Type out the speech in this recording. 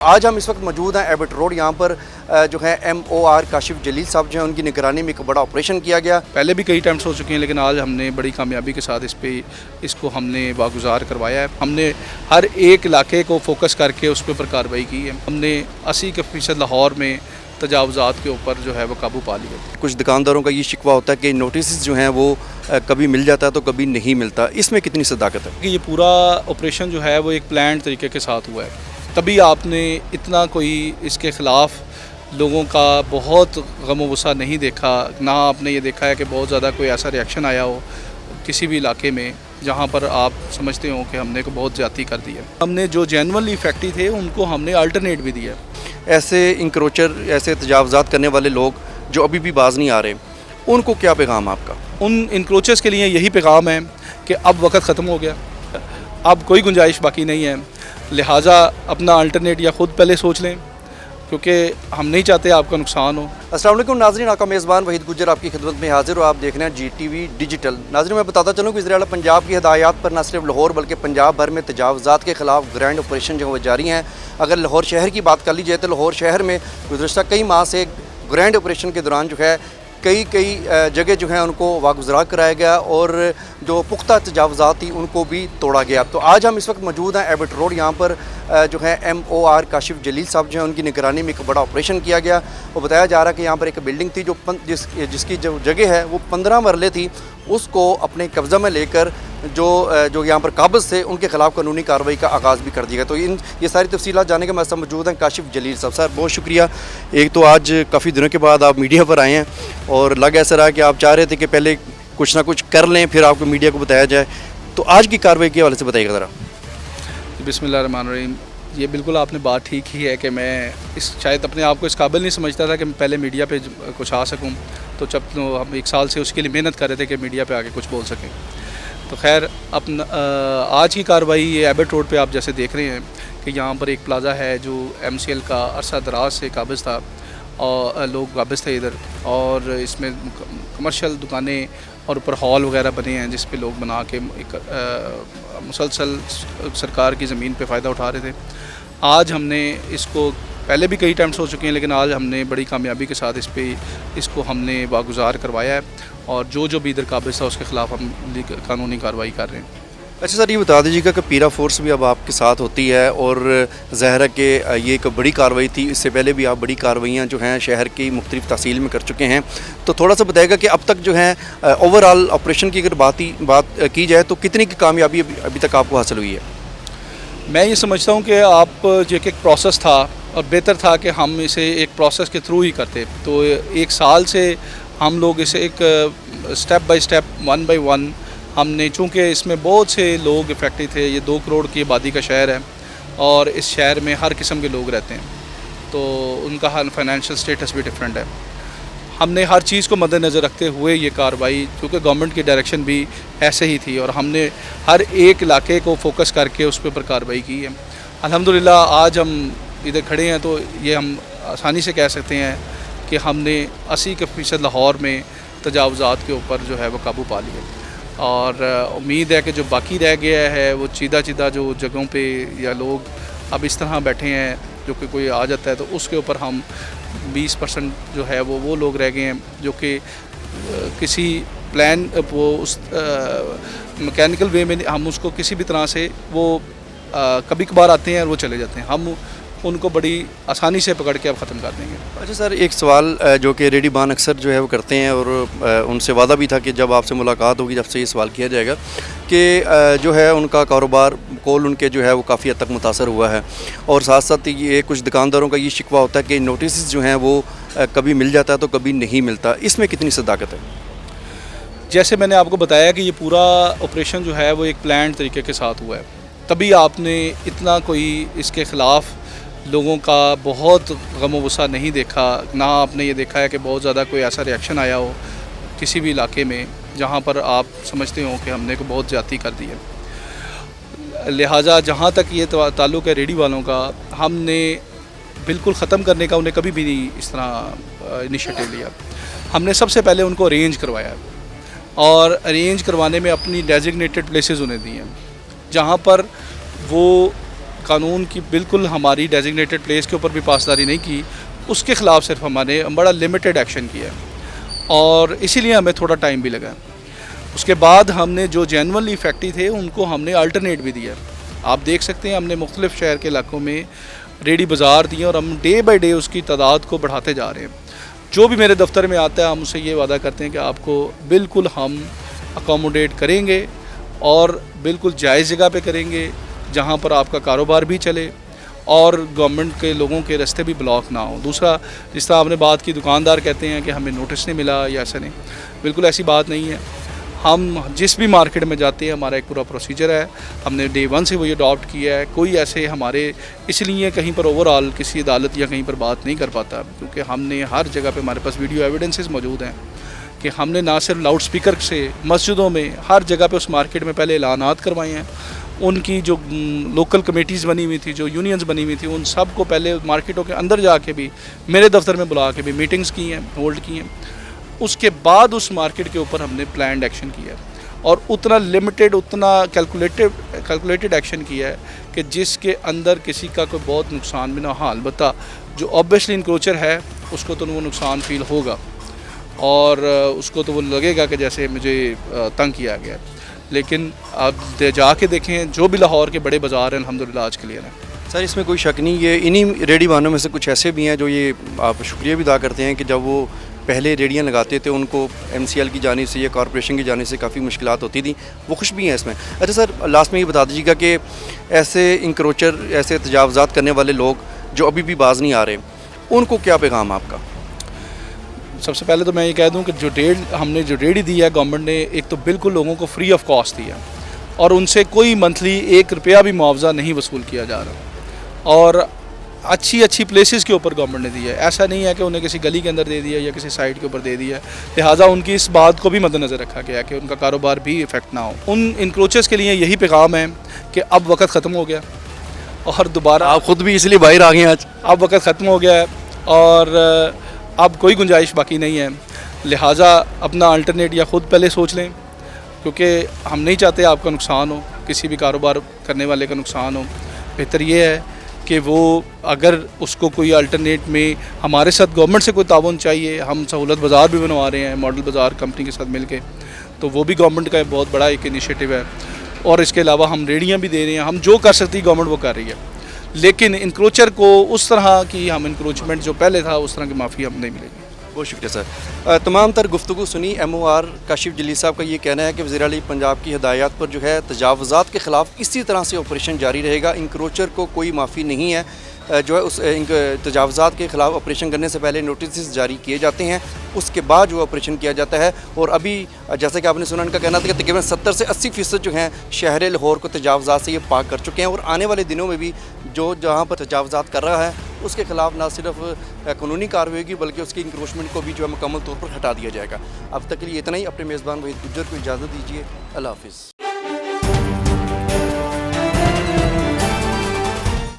आज हम इस वक्त मौजूद हैं एबट रोड। यहाँ पर जो है MOR काशिफ जलील साहब जो हैं उनकी निगरानी में एक बड़ा ऑपरेशन किया गया। पहले भी कई अटैम्प्ट्स हो चुके हैं, लेकिन आज हमने बड़ी कामयाबी के साथ इसको हमने वागुजार करवाया है। हमने हर एक इलाके को फोकस करके उसके ऊपर कार्रवाई की है। हमने 80% लाहौर में तजावुज़ात के ऊपर जो है वो काबू पा लिया। कुछ दुकानदारों का ये शिकवा होता है कि नोटिस जो हैं वो कभी मिल जाता है तो कभी नहीं मिलता, इसमें कितनी सदाकत है? कि ये पूरा ऑपरेशन जो है वो एक प्लान तरीके के साथ हुआ है, तभी आपने इतना कोई इसके ख़िलाफ़ लोगों का बहुत गम गुस्सा नहीं देखा। ना आपने ये देखा है कि बहुत ज़्यादा कोई ऐसा रिएक्शन आया हो किसी भी इलाके में जहाँ पर आप समझते हो कि हमने को बहुत ज़्यादती कर दी है। हमने जो जेन्युइनली इफेक्टिव थे उनको हमने अल्टरनेट भी दिया। ऐसे इंक्रोचर, ऐसे तजावुज़ात करने वाले लोग जो अभी भी बाज नहीं आ रहे, उनको क्या पैगाम आपका? उन इंक्रोचर्स के लिए यही पैगाम है कि अब वक्त ख़त्म हो गया, अब कोई गुंजाइश बाकी नहीं है। लिहाजा अपना अल्टरनेट या ख़ुद पहले सोच लें, क्योंकि हम नहीं चाहते आपका नुकसान हो। अस्सलाम वालेकुम नाज़रीन, आपका मेज़बान वहीद गुज्जर आपकी खिदमत में हाजिर हो। आप देख रहे हैं GTV डिजिटल। नाज़रीन, मैं बताता चलूँ कि वज़ीर-ए-आला पंजाब की हिदायत पर न सिर्फ लाहौर बल्कि पंजाब भर में तजावुज़ात के ख़िलाफ़ ग्रैंड ऑपरेशन जो है वो जारी हैं। अगर लाहौर शहर की बात कर ली जाए तो लाहौर शहर में गुज़श्ता कई माह से ग्रैंड ऑपरेशन के दौरान जो है कई जगह जो है उनको वागुज़रा कराया गया और जो पुख्ता तजावुज़ात थी उनको भी तोड़ा गया। तो आज हम इस वक्त मौजूद हैं एबट रोड। यहाँ पर जो है MOR काशिफ जलील साहब जो हैं उनकी निगरानी में एक बड़ा ऑपरेशन किया गया। वो बताया जा रहा है कि यहाँ पर एक बिल्डिंग थी जिसकी जो जगह है वो 15 मरले थी, उसको अपने कब्ज़ा में लेकर जो यहाँ पर काबिज़ थे उनके ख़िलाफ़ कानूनी कार्रवाई का आगाज़ भी कर दिया गया। तो ये सारी तफसीलात जानने के हमारे साथ मौजूद हैं काशिफ जलील साहब। सर, बहुत शुक्रिया। एक तो आज काफ़ी दिनों के बाद आप मीडिया पर आए हैं और लग ऐसा रहा कि आप चाह रहे थे कि पहले कुछ ना कुछ कर लें फिर आपको मीडिया को बताया जाए। तो आज की कार्रवाई के हवाले से बताइएगा ज़रा। बिस्मिल्लाहिर्रहमानिर्रहीम। ये बिल्कुल आपने बात ठीक ही है कि मैं शायद अपने आप को इस काबिल नहीं समझता था कि मैं पहले मीडिया पे कुछ आ सकूं। तो जब हम 1 साल से उसके लिए मेहनत कर रहे थे कि मीडिया पे आके कुछ बोल सकें। तो खैर आज की कार्रवाई ये एबट रोड पे आप जैसे देख रहे हैं कि यहाँ पर एक प्लाज़ा है जो MCL का अरसा दराज से काबिज़ था और लोग काबिज़ थे इधर, और इसमें कमर्शियल दुकानें और ऊपर हॉल वगैरह बने हैं जिस पे लोग बना के एक मुसलसल सरकार की ज़मीन पे फ़ायदा उठा रहे थे। आज हमने इसको पहले भी कई अटैम्प्ट्स हो चुके हैं, लेकिन आज हमने बड़ी कामयाबी के साथ इसको हमने वागुजार करवाया है और जो भी इधर काबिज़ था उसके ख़िलाफ़ हम कानूनी कार्रवाई कर रहे हैं। अच्छा सर, ये बता दीजिएगा कि पीरा फोर्स भी अब आपके साथ होती है और ज़ाहिर है कि ये एक बड़ी कार्रवाई थी। इससे पहले भी आप बड़ी कार्रवाइयाँ जो हैं शहर की मुख्तलिफ़ तहसील में कर चुके हैं। तो थोड़ा सा बताएगा कि अब तक जो है ओवरऑल ऑपरेशन की अगर बात की जाए तो कितनी की कामयाबी अभी तक आपको हासिल हुई है? मैं ये समझता हूँ कि आप जो एक प्रोसेस था और बेहतर था कि हम इसे एक प्रोसेस के थ्रू ही करते। तो 1 साल से हम लोग इसे एक स्टेप बाय स्टेप 1 बाय 1 हमने, चूँकि इसमें बहुत से लोग इफेक्टिव थे। ये 2 करोड़ की आबादी का शहर है और इस शहर में हर किस्म के लोग रहते हैं, तो उनका हर फाइनेंशियल स्टेटस भी डिफरेंट है। हमने हर चीज़ को मद्देनज़र रखते हुए ये कार्रवाई, क्योंकि गवर्नमेंट की डायरेक्शन भी ऐसे ही थी और हमने हर एक इलाके को फोकस करके उस पर कार्रवाई की है। अल्हम्दुलिल्लाह आज हम इधर खड़े हैं तो ये हम आसानी से कह सकते हैं कि हमने 80% लाहौर में तजावुज़ात के ऊपर जो है वो काबू पा लिया और उम्मीद है कि जो बाकी रह गया है वो चीदा जो जगहों पे या लोग अब इस तरह बैठे हैं जो कि कोई आ जाता है तो उसके ऊपर हम 20% जो है वो लोग रह गए हैं जो कि किसी प्लान वो उस मैकेनिकल वे में हम उसको किसी भी तरह से वो कभी कभार आते हैं और वो चले जाते हैं, हम उनको बड़ी आसानी से पकड़ के अब ख़त्म कर देंगे। अच्छा सर, एक सवाल जो कि रेडी बान अक्सर जो है वो करते हैं और उनसे वादा भी था कि जब आपसे मुलाकात होगी जब से ये सवाल किया जाएगा कि जो है उनका कारोबार कोल उनके जो है वो काफ़ी हद तक मुतासर हुआ है और साथ साथ ये कुछ दुकानदारों का ये शिकवा होता है कि नोटिस जो हैं वो कभी मिल जाता है तो कभी नहीं मिलता, इसमें कितनी सदाकत है? जैसे मैंने आपको बताया कि ये पूरा ऑपरेशन जो है वो एक प्लान तरीके के साथ हुआ है, तभी आपने इतना कोई इसके ख़िलाफ़ लोगों का बहुत गम गुस्सा नहीं देखा। ना आपने ये देखा है कि बहुत ज़्यादा कोई ऐसा रिएक्शन आया हो किसी भी इलाके में जहाँ पर आप समझते हो कि हमने को बहुत ज़्यादती कर दी है। लिहाजा जहाँ तक ये ताल्लुक़ है रेडी वालों का, हमने बिल्कुल ख़त्म करने का उन्हें कभी भी नहीं इस तरह इनिशिएटिव लिया। हमने सबसे पहले उनको अरेंज करवाया और अरेंज करवाने में अपनी डेजिग्नेटेड प्लेसेस उन्हें दी हैं जहाँ पर वो कानून की बिल्कुल हमारी डेजिग्नेटेड प्लेस के ऊपर भी पासदारी नहीं की, उसके ख़िलाफ़ सिर्फ हमने बड़ा लिमिटेड एक्शन किया और इसीलिए हमें थोड़ा टाइम भी लगा। उसके बाद हमने जो जेन्युइनली इफेक्टिव थे उनको हमने अल्टरनेट भी दिया। आप देख सकते हैं हमने मुख्तलिफ शहर के इलाकों में रेडी बाज़ार दिए और हम डे बाई डे उसकी तादाद को बढ़ाते जा रहे हैं। जो भी मेरे दफ्तर में आता है हम उससे ये वादा करते हैं कि आपको बिल्कुल हम अकोमोडेट करेंगे और बिल्कुल जायज़ जगह पे करेंगे जहाँ पर आपका कारोबार भी चले और गवर्नमेंट के लोगों के रास्ते भी ब्लॉक ना हो। दूसरा, जिस तरह आपने बात की, दुकानदार कहते हैं कि हमें नोटिस नहीं मिला या ऐसा नहीं, बिल्कुल ऐसी बात नहीं है। हम जिस भी मार्केट में जाते हैं हमारा एक पूरा प्रोसीजर है, हमने डे 1 से वही अडॉप्ट किया है। कोई ऐसे हमारे इसलिए कहीं पर ओवरऑल किसी अदालत या कहीं पर बात नहीं कर पाता क्योंकि हमने हर जगह पे हमारे पास वीडियो एविडेंसेस मौजूद हैं कि हमने ना सिर्फ लाउड स्पीकर से मस्जिदों में हर जगह पे उस मार्केट में पहले ऐलानात करवाए हैं। उनकी जो लोकल कमेटीज़ बनी हुई थी, जो यूनियंस बनी हुई थी, उन सब को पहले मार्केटों के अंदर जाके भी मेरे दफ्तर में बुला के भी मीटिंग्स की हैं, होल्ड की हैं। उसके बाद उस मार्केट के ऊपर हमने प्लान्ड एक्शन किया और उतना लिमिटेड, उतना कैलकुलेटेड एक्शन किया है कि जिसके अंदर किसी का कोई बहुत नुकसान भी ना हो। अलबत्ता जो ऑब्वियसली इंक्रोचर है उसको तो वो नुकसान फील होगा और उसको तो वो लगेगा कि जैसे मुझे तंग किया गया। लेकिन आप जाके देखें जो भी लाहौर के बड़े बाज़ार हैं अल्हम्दुलिल्लाह आज क्लियर हैं। सर इसमें कोई शक नहीं, ये इन्हीं रेडी वाहनों में से कुछ ऐसे भी हैं जो ये आप शुक्रिया भी अदा करते हैं कि जब वो पहले रेडियाँ लगाते थे उनको MCL की जानिब से या कॉरपोरेशन की जानिब से काफ़ी मुश्किलात होती थी, वो खुश भी हैं इसमें। अच्छा सर, लास्ट में ये बता दीजिएगा कि ऐसे इंक्रोचर, ऐसे तजावज़ात करने वाले लोग जो अभी भी बाज नहीं आ रहे, उनको क्या पैगाम आपका? सबसे पहले तो मैं ये कह दूं कि हमने जो रेडी दी है गवर्नमेंट ने, एक तो बिल्कुल लोगों को फ्री ऑफ कॉस्ट दिया और उनसे कोई मंथली 1 रुपया भी मुआवजा नहीं वसूल किया जा रहा और अच्छी प्लेसेस के ऊपर गवर्नमेंट ने दिया है। ऐसा नहीं है कि उन्हें किसी गली के अंदर दे दिया या किसी साइड के ऊपर दे दिया, लिहाजा उनकी इस बात को भी मद्देनज़र रखा गया कि उनका कारोबार भी इफ़ेक्ट ना हो। उन इंक्रोचर्स के लिए यही पैगाम है कि अब वक्त ख़त्म हो गया और दोबारा, आप ख़ुद भी इसलिए बाहर आ गए आज, अब वक्त ख़त्म हो गया है और अब कोई गुंजाइश बाकी नहीं है। लिहाजा अपना अल्टरनेट या ख़ुद पहले सोच लें क्योंकि हम नहीं चाहते आपका नुकसान हो, किसी भी कारोबार करने वाले का नुकसान हो। बेहतर ये है कि वो अगर उसको कोई अल्टरनेट में हमारे साथ गवर्नमेंट से कोई ताउन चाहिए, हम सहूलत बाज़ार भी बनवा रहे हैं मॉडल बाज़ार कंपनी के साथ मिलके, तो वो भी गवर्नमेंट का बहुत बड़ा एक इनिशिएटिव है और इसके अलावा हम रेडियाँ भी दे रहे हैं। हम जो कर सकती है गवर्नमेंट वो कर रही है, लेकिन इंक्रोचर को उस तरह की हम इंक्रोचमेंट जो पहले था उस तरह की माफ़ी हम नहीं मिलेगी। बहुत शुक्रिया सर। तमाम तर गुफ्तगू सुनी। MOR काशिफ जलील साहब का ये कहना है कि वज़ीर-ए-आला पंजाब की हिदायत पर जो है तजावज़ात के ख़िलाफ़ इसी तरह से ऑपरेशन जारी रहेगा। इंक्रोचर को कोई माफ़ी नहीं है। जो है उस तजावज़ात के ख़िलाफ़ ऑपरेशन करने से पहले नोटिस जारी किए जाते हैं, उसके बाद जो ऑपरेशन किया जाता है। और अभी जैसा कि आपने सुना, उनका कहना था कि तकरीबन 70 से 80% जो हैं शहर लाहौर को तजावज़ात से ये पाक कर चुके हैं और आने वाले दिनों में भी जो जहाँ पर तजावज़ात कर रहा है उसके ख़िलाफ़ ना सिर्फ कानूनी कार्रवाई होगी बल्कि उसकी इंक्रोचमेंट को भी जो है मुकम्मल तौर पर हटा दिया जाएगा। अब तक के लिए इतना ही। अपने मेज़बान वहीद गुज्जर को इजाज़त दीजिए। अल्लाह हाफ़िज़।